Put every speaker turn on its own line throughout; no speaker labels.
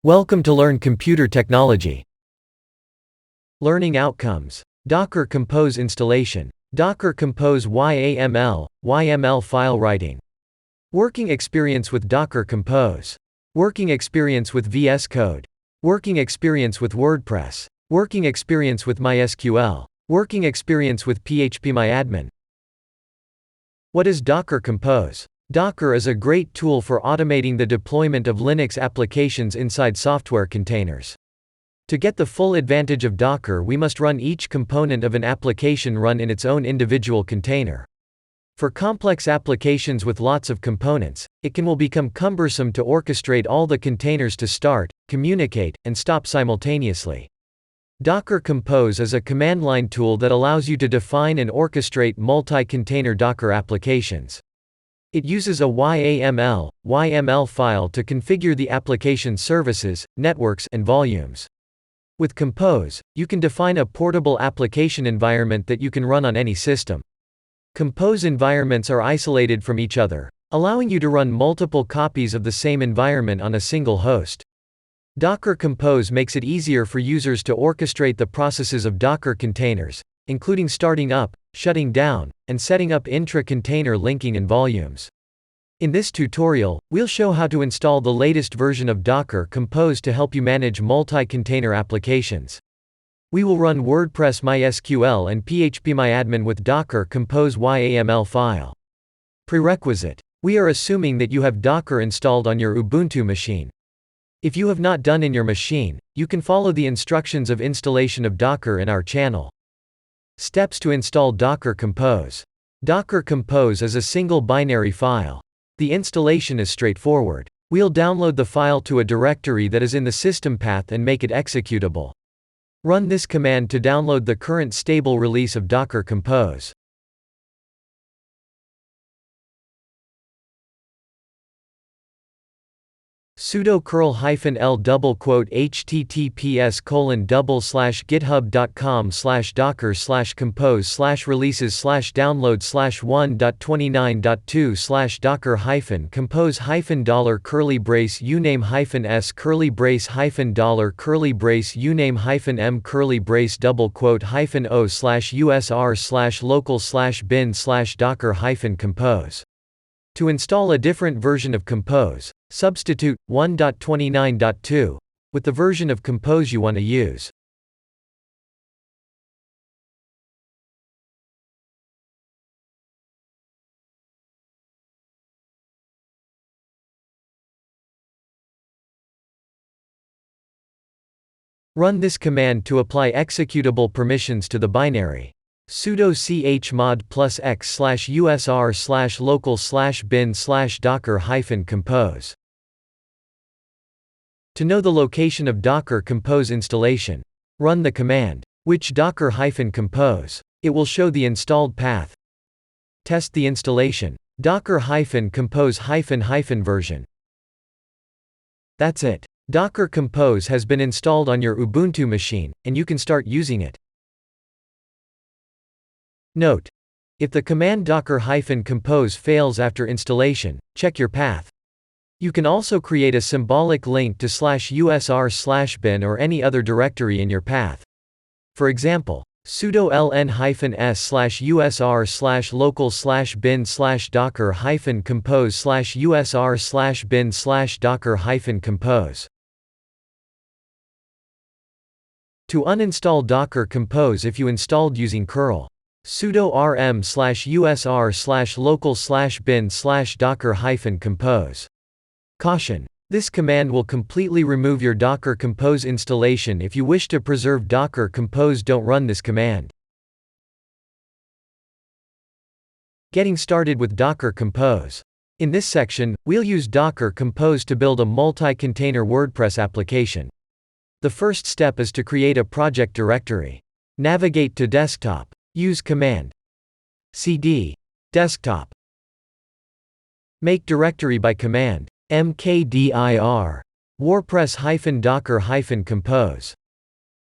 Welcome to Learn Computer Technology. Learning Outcomes. Docker Compose Installation. Docker Compose YAML, YML File Writing. Working Experience with Docker Compose. Working Experience with VS Code. Working Experience with WordPress. Working Experience with MySQL. Working Experience with phpMyAdmin. What is Docker Compose? Docker is a great tool for automating the deployment of Linux applications inside software containers. To get the full advantage of Docker, we must run each component of an application run in its own individual container. For complex applications with lots of components, it will become cumbersome to orchestrate all the containers to start, communicate, and stop simultaneously. Docker Compose is a command line tool that allows you to define and orchestrate multi-container Docker applications. It uses a YAML, YML file to configure the application's services, networks, and volumes. With Compose, you can define a portable application environment that you can run on any system. Compose environments are isolated from each other, allowing you to run multiple copies of the same environment on a single host. Docker Compose makes it easier for users to orchestrate the processes of Docker containers, including starting up, shutting down, and setting up intra-container linking and volumes. In this tutorial, we'll show how to install the latest version of Docker Compose to help you manage multi-container applications. We will run WordPress MySQL and phpMyAdmin with Docker Compose YAML file. Prerequisite. We are assuming that you have Docker installed on your Ubuntu machine. If you have not done in your machine, you can follow the instructions of installation of Docker in our channel. Steps to install Docker Compose. Docker Compose is a single binary file. The installation is straightforward. We'll download the file to a directory that is in the system path and make it executable. Run this command to download the current stable release of Docker Compose. sudo curl-l https://github.com/docker/compose/docker-compose-docker-compose-uname-s $-uname-m-brace-o/usr/local/bin/docker-compose. To install a different version of Compose, substitute 1.29.2 with the version of Compose you want to use. Run this command to apply executable permissions to the binary. sudo chmod +x/usr/local/bin/docker-compose. To know the location of Docker Compose installation, run the command which docker-compose. It will show the installed path. Test the installation. Docker-compose -version. That's it. Docker Compose has been installed on your Ubuntu machine, and you can start using it. Note: if the command docker-compose fails after installation, check your path. You can also create a symbolic link to /usr/bin or any other directory in your path. For example, sudo ln-s/usr/local/bin/docker-compose/usr/bin/docker-compose. To uninstall Docker Compose if you installed using curl, sudo rm/usr/local/bin/docker-compose. Caution: this command will completely remove your Docker Compose installation. If you wish to preserve Docker Compose, don't run this command. Getting started with Docker Compose. In this section, we'll use Docker Compose to build a multi-container WordPress application. The first step is to create a project directory. Navigate to desktop. Use command cd desktop. Make directory by command mkdir WordPress-docker-compose.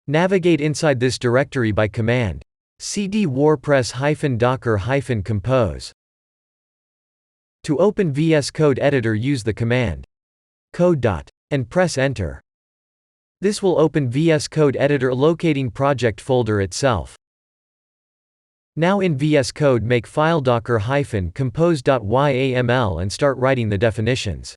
Navigate inside this directory by command cd WordPress-docker-compose. To open VS Code editor, use the command code. And press enter. This will open VS Code Editor locating project folder itself. Now in VS Code make file docker-compose.yaml and start writing the definitions.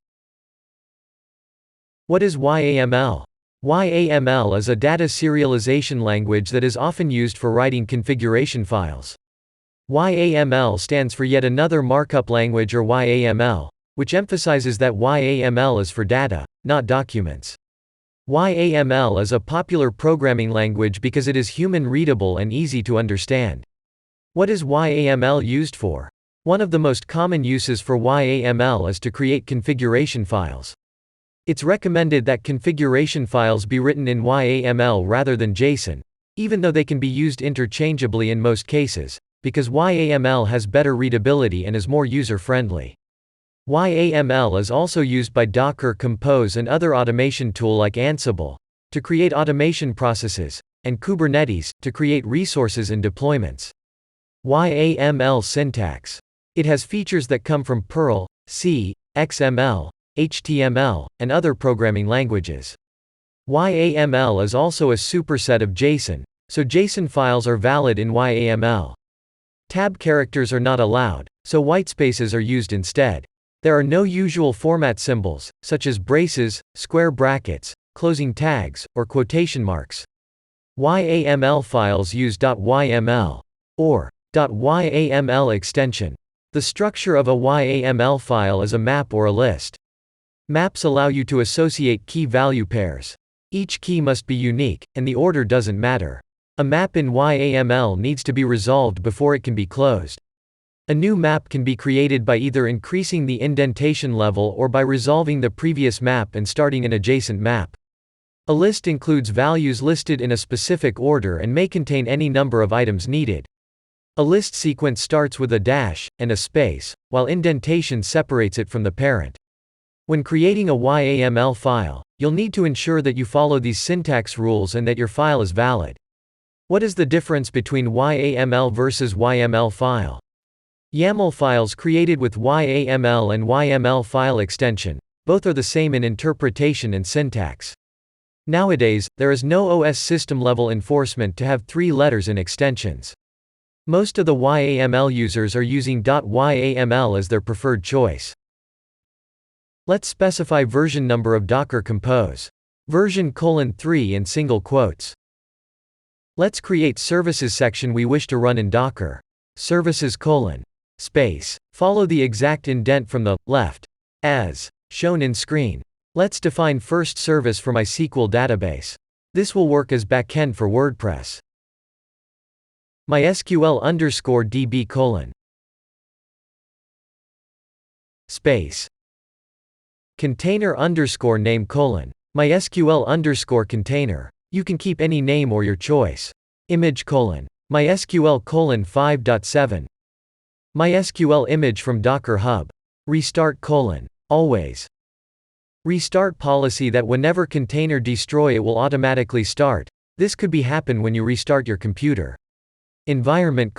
What is YAML? YAML is a data serialization language that is often used for writing configuration files. YAML stands for Yet Another Markup Language or YAML, which emphasizes that YAML is for data, not documents. YAML is a popular programming language because it is human-readable and easy to understand. What is YAML used for? One of the most common uses for YAML is to create configuration files. It's recommended that configuration files be written in YAML rather than JSON, even though they can be used interchangeably in most cases, because YAML has better readability and is more user-friendly. YAML is also used by Docker Compose and other automation tool like Ansible to create automation processes, and Kubernetes to create resources and deployments. YAML syntax. It has features that come from Perl, C, XML, HTML, and other programming languages. YAML is also a superset of JSON, so JSON files are valid in YAML. Tab characters are not allowed, so whitespaces are used instead. There are no usual format symbols, such as braces, square brackets, closing tags, or quotation marks. YAML files use .yml or .yaml extension. The structure of a YAML file is a map or a list. Maps allow you to associate key-value pairs. Each key must be unique, and the order doesn't matter. A map in YAML needs to be resolved before it can be closed. A new map can be created by either increasing the indentation level or by resolving the previous map and starting an adjacent map. A list includes values listed in a specific order and may contain any number of items needed. A list sequence starts with a dash and a space, while indentation separates it from the parent. When creating a YAML file, you'll need to ensure that you follow these syntax rules and that your file is valid. What is the difference between YAML versus YML file? YAML files created with YAML and YML file extension, both are the same in interpretation and syntax. Nowadays, there is no OS system-level enforcement to have 3 letters in extensions. Most of the YAML users are using .yaml as their preferred choice. Let's specify version number of Docker Compose. Version :3 in single quotes. Let's create services section we wish to run in Docker. Services : space. Follow the exact indent from the left, as shown in screen. Let's define first service for MySQL database. This will work as backend for WordPress. MySQL_DB : space. Container _name : MySQL_container. You can keep any name or your choice. Image : MySQL :5.7. MySQL image from Docker Hub. Restart : always. Restart policy that whenever container destroy it will automatically start. This could be happen when you restart your computer. Environment :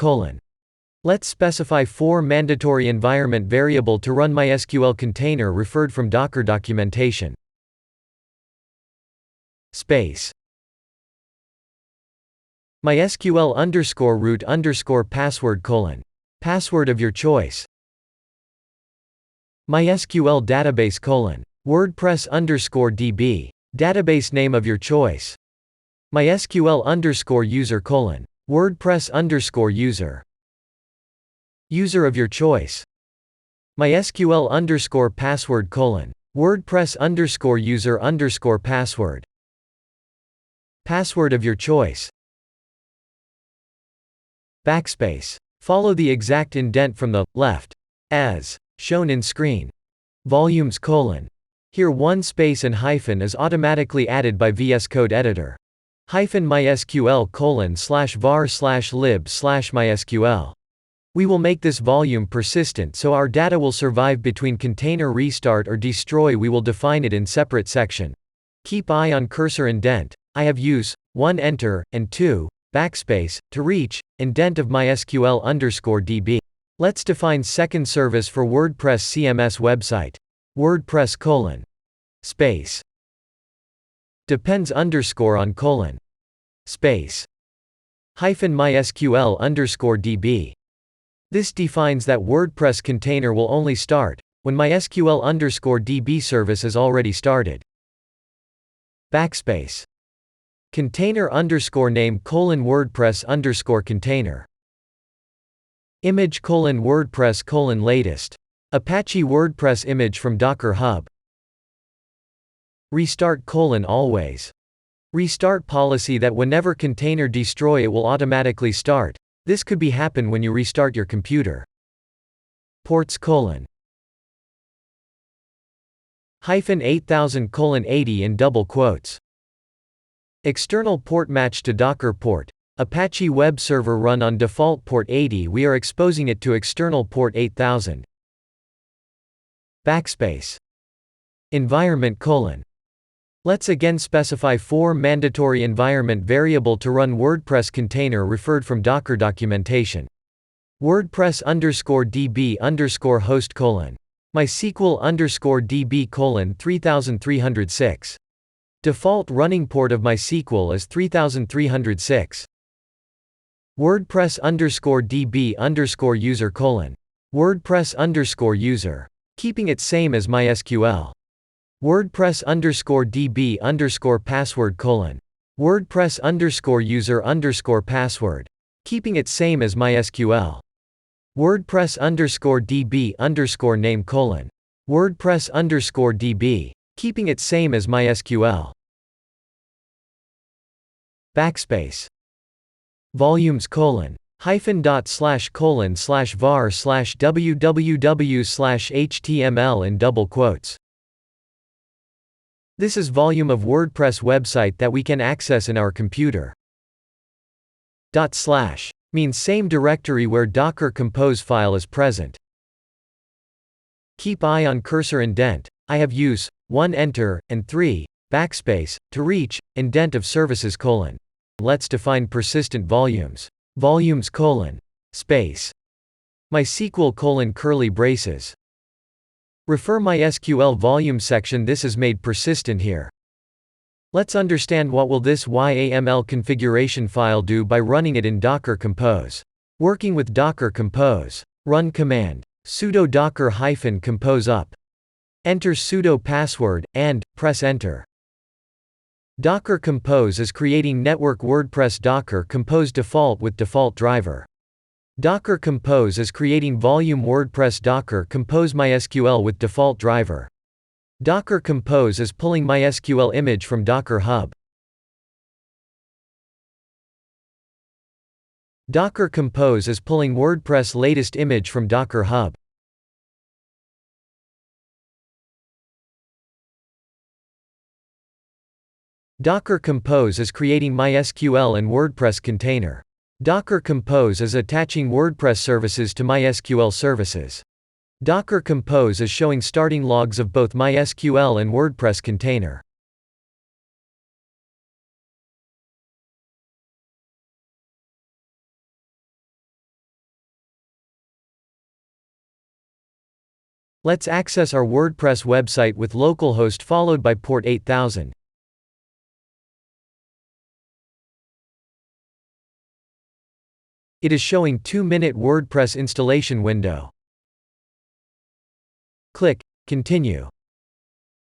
let's specify 4 mandatory environment variable to run MySQL container referred from Docker documentation. Space. MySQL_root_password : password of your choice. MySQL database : WordPress_DB. Database name of your choice. MySQL_user : WordPress_user. User of your choice. MySQL_password : WordPress_user_password. Password of your choice. Backspace. Follow the exact indent from the left, as shown in screen. Volumes : here 1 space and hyphen is automatically added by VS Code Editor. -mysql:/var/lib/mysql. We will make this volume persistent so our data will survive between container restart or destroy. We will define it in separate section. Keep eye on cursor indent. I have use 1 enter and 2 backspace to reach indent of MySQL_DB. Let's define second service for WordPress CMS website. WordPress: space. Depends _on : space -mysql _db. This defines that WordPress container will only start when MySQL _db service is already started. Backspace. Container _name : WordPress _container. Image : WordPress : latest. Apache WordPress image from Docker Hub. Restart : always. Restart policy that whenever container destroy it will automatically start. This could be happen when you restart your computer. Ports : -8000:80 in double quotes. External port match to Docker port. Apache web server run on default port 80. We are exposing it to external port 8000. Backspace. Environment : Let's again specify 4 mandatory environment variable to run WordPress container referred from Docker documentation. WordPress _db _host : MySQL _db : 3306. Default running port of MySQL is 3306. WordPress _db _user : WordPress _user. Keeping it same as MySQL. WordPress _db _password : WordPress _user password. Keeping it same as MySQL. WordPress _db _name : WordPress _db. Keeping it same as MySQL. Backspace. Volumes : -:/:var/www/html in double quotes. This is volume of WordPress website that we can access in our computer. // means same directory where Docker Compose file is present. Keep eye on cursor indent. I have use 1 enter and 3 backspace to reach indent of services : Let's define persistent volumes. Volumes : space MySQL : curly braces. Refer MySQL volume section. This is made persistent here. Let's understand what will this YAML configuration file do by running it in Docker Compose. Working with Docker Compose. Run command sudo docker -compose up. Enter sudo password, and press enter. Docker Compose is creating network WordPress Docker Compose default with default driver. Docker Compose is creating volume WordPress Docker Compose MySQL with default driver. Docker Compose is pulling MySQL image from Docker Hub. Docker Compose is pulling WordPress latest image from Docker Hub. Docker Compose is creating MySQL and WordPress container. Docker Compose is attaching WordPress services to MySQL services. Docker Compose is showing starting logs of both MySQL and WordPress container. Let's access our WordPress website with localhost followed by port 8000. It is showing 2-minute WordPress installation window. Click Continue.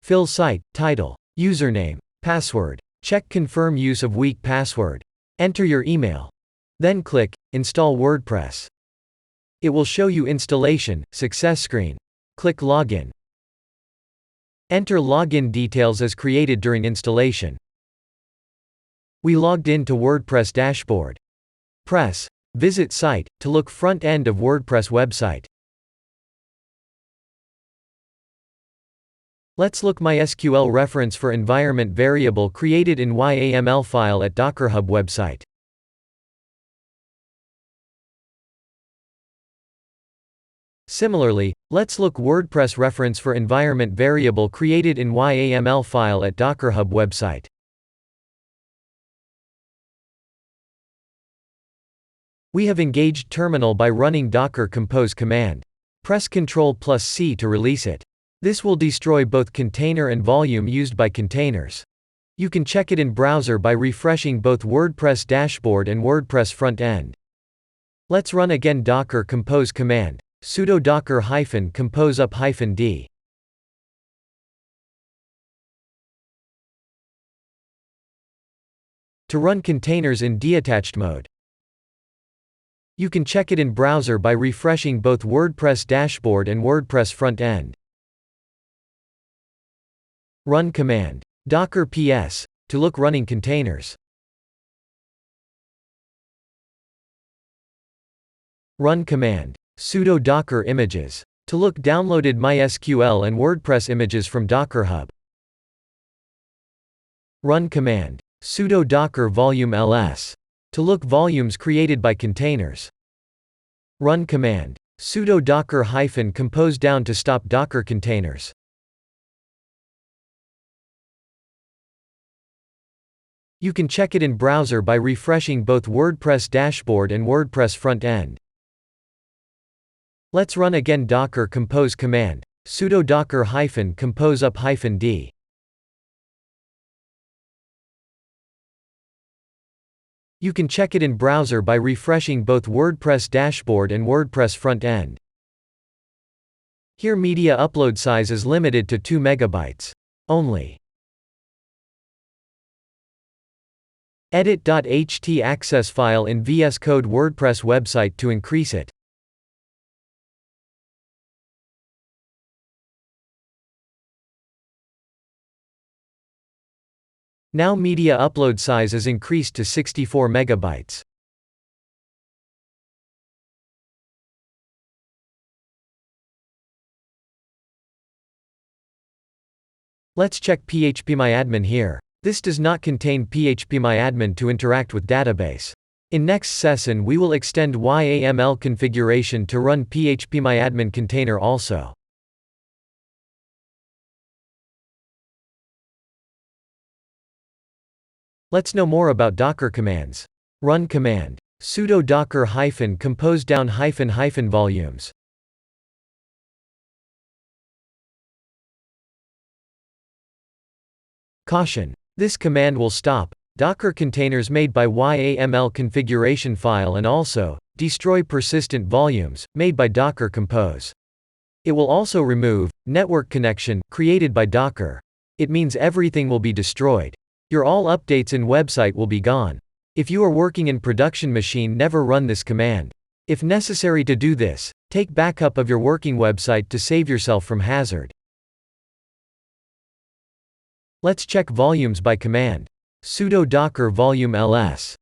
Fill site, title, username, password. Check confirm use of weak password. Enter your email. Then click Install WordPress. It will show you installation success screen. Click Login. Enter login details as created during installation. We logged in to WordPress dashboard. Press Visit site to look front end of WordPress website. Let's look MySQL reference for environment variable created in YAML file at Docker Hub website. Similarly, let's look WordPress reference for environment variable created in YAML file at Docker Hub website. We have engaged terminal by running Docker Compose command. Press Ctrl+C to release it. This will destroy both container and volume used by containers. You can check it in browser by refreshing both WordPress dashboard and WordPress front end. Let's run again docker compose command, sudo docker -compose up -d. To run containers in detached mode. You can check it in browser by refreshing both WordPress dashboard and WordPress front end. Run command, docker ps, to look running containers. Run command, sudo docker images, to look downloaded MySQL and WordPress images from Docker Hub. Run command, sudo docker volume ls, to look volumes created by containers. Run command, sudo docker -compose down to stop Docker containers. You can check it in browser by refreshing both WordPress dashboard and WordPress front end. Let's run again docker compose command, sudo docker -compose up -d. You can check it in browser by refreshing both WordPress dashboard and WordPress front end. Here media upload size is limited to 2 MB only. Edit.ht access file in VS Code WordPress website to increase it. Now media upload size is increased to 64 MB. Let's check phpMyAdmin here. This does not contain phpMyAdmin to interact with database. In next session we will extend YAML configuration to run phpMyAdmin container also. Let's know more about Docker commands. Run command, sudo docker -compose down --- volumes. Caution. This command will stop Docker containers made by YAML configuration file and also destroy persistent volumes made by Docker compose. It will also remove network connection created by Docker. It means everything will be destroyed. Your all updates in website will be gone. If you are working in production machine, never run this command. If necessary to do this, take backup of your working website to save yourself from hazard. Let's check volumes by command. Sudo docker volume ls.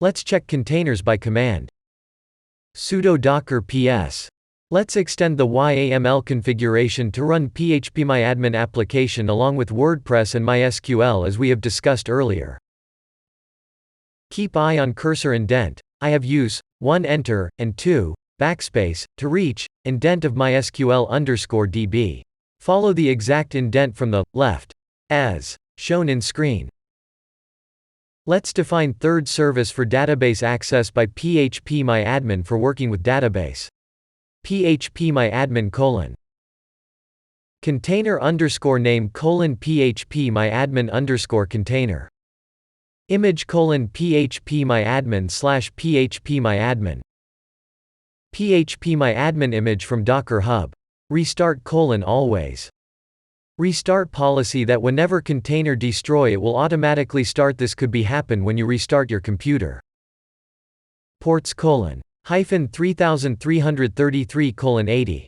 Let's check containers by command. Sudo docker ps. Let's extend the YAML configuration to run phpMyAdmin application along with WordPress and MySQL as we have discussed earlier. Keep eye on cursor indent. I have use 1 enter and 2 backspace to reach indent of MySQL_DB. Follow the exact indent from the left as shown in screen. Let's define third service for database access by phpMyAdmin for working with database. phpMyAdmin : container _name : phpMyAdmin _container. Image : phpMyAdmin / phpMyAdmin. phpMyAdmin image from Docker Hub. Restart : always. Restart policy that whenever container destroy it will automatically start. This could be happen when you restart your computer. Ports : -3333:80.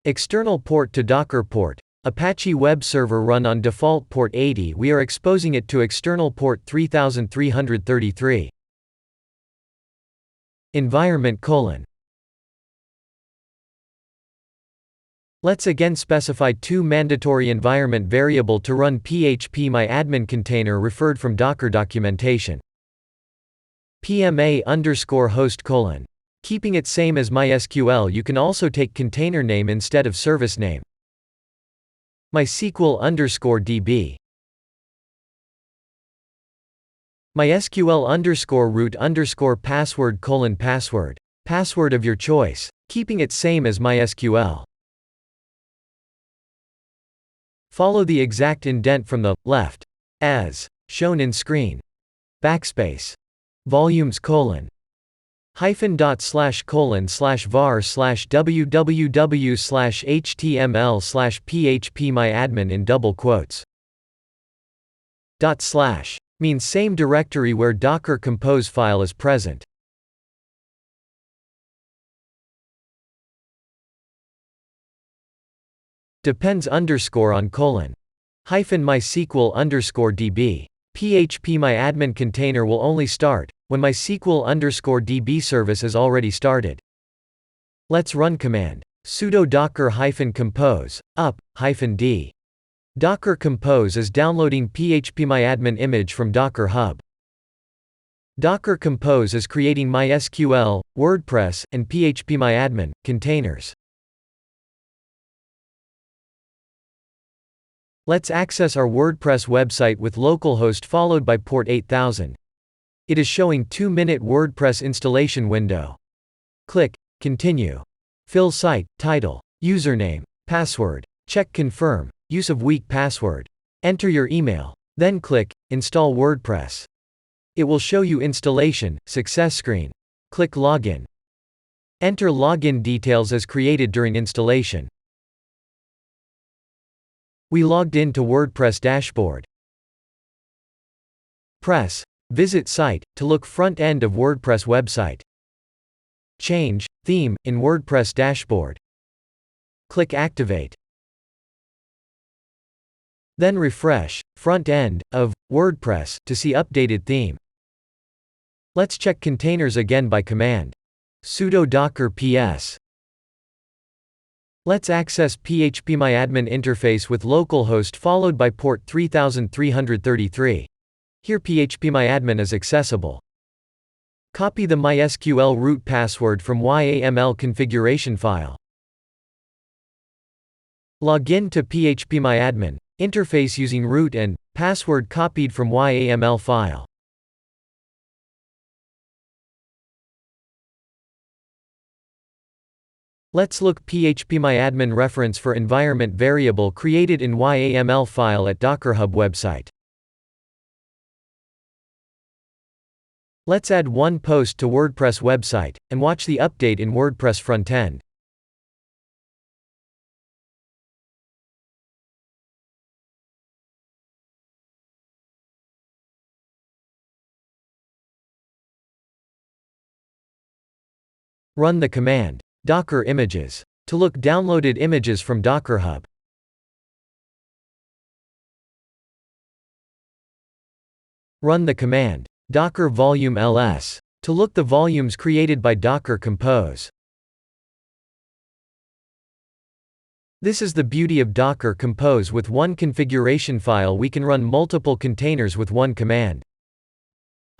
External port to Docker port. Apache web server run on default port 80. We are exposing it to external port 3333. Environment : Let's again specify 2 mandatory environment variable to run phpMyAdmin container referred from Docker documentation. pma_host : keeping it same as MySQL, you can also take container name instead of service name. MySQL_DB. MySQL_root_password : password. password of your choice, keeping it same as MySQL. Follow the exact indent from the left, as shown in screen. Backspace. Volumes : hyphen dot slash colon slash var slash www slash html slash phpMyAdmin in double quotes. Dot slash means same directory where Docker Compose file is present. Depends underscore on colon. Hyphen MySQL underscore DB. phpMyAdmin container will only start when MySQL underscore DB service is already started. Let's run command. Sudo docker hyphen compose, up, hyphen d. Docker Compose is downloading phpMyAdmin image from Docker Hub. Docker Compose is creating MySQL, WordPress, and phpMyAdmin containers. Let's access our WordPress website with localhost followed by port 8000. It is showing 2-minute WordPress installation window. Click Continue. Fill site, title, username, password. Check confirm, use of weak password. Enter your email. Then click Install WordPress. It will show you installation success screen. Click Login. Enter login details as created during installation. We logged in to WordPress dashboard. Press Visit Site to look front end of WordPress website. Change theme in WordPress dashboard. Click Activate. Then refresh front end of WordPress to see updated theme. Let's check containers again by command. Sudo docker ps. Let's access phpMyAdmin interface with localhost followed by port 3333. Here phpMyAdmin is accessible. Copy the MySQL root password from YAML configuration file. Log in to phpMyAdmin interface using root and password copied from YAML file. Let's look phpMyAdmin reference for environment variable created in YAML file at Docker Hub website. Let's add one post to WordPress website and watch the update in WordPress frontend. Run the command Docker images to look downloaded images from Docker Hub. Run the command Docker volume ls to look the volumes created by Docker Compose. This is the beauty of Docker Compose. With one configuration file we can run multiple containers with one command.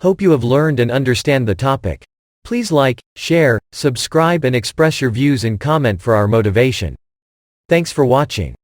Hope you have learned and understand the topic. Please like, share, subscribe and express your views in comment for our motivation. Thanks for watching.